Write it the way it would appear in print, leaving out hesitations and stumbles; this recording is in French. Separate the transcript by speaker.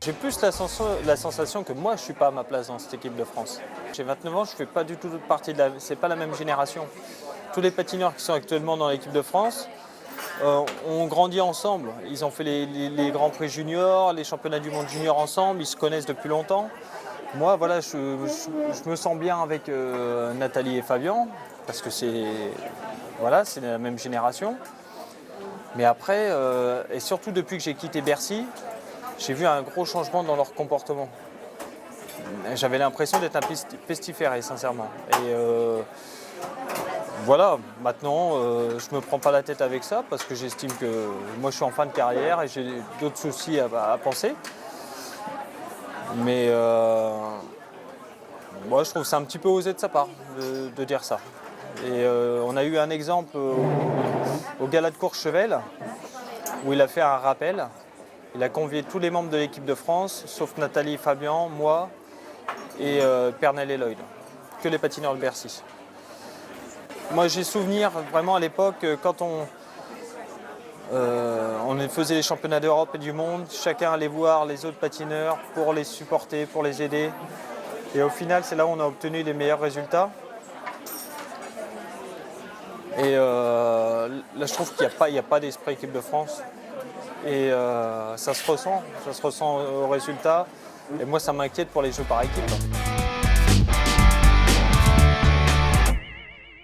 Speaker 1: J'ai plus la sensation que moi, je ne suis pas à ma place dans cette équipe de France. J'ai 29 ans, je ne fais pas du tout partie de c'est pas la même génération. Tous les patineurs qui sont actuellement dans l'équipe de France ont grandi ensemble. Ils ont fait les Grands Prix juniors, les championnats du monde junior ensemble, ils se connaissent depuis longtemps. Moi, voilà, je me sens bien avec Nathalie et Fabien, parce que voilà, c'est la même génération. Mais après, et surtout depuis que j'ai quitté Bercy, j'ai vu un gros changement dans leur comportement. J'avais l'impression d'être un pestiféré, sincèrement. Et voilà, maintenant, je ne me prends pas la tête avec ça parce que j'estime que moi, je suis en fin de carrière et j'ai d'autres soucis à penser. Mais moi, je trouve que c'est un petit peu osé de sa part de dire ça. Et on a eu un exemple au Gala de Courchevel où il a fait un rappel. Il a convié tous les membres de l'équipe de France, sauf Nathalie, Fabien, moi et Pernel et Lloyd, que les patineurs de Bercy. Moi, j'ai souvenir vraiment à l'époque, quand on faisait les championnats d'Europe et du monde, chacun allait voir les autres patineurs pour les supporter, pour les aider. Et au final, c'est là où on a obtenu les meilleurs résultats. Et là, je trouve qu'il n'y a pas d'esprit équipe de France. Et ça se ressent au résultat. Et moi, ça m'inquiète pour les jeux par équipe.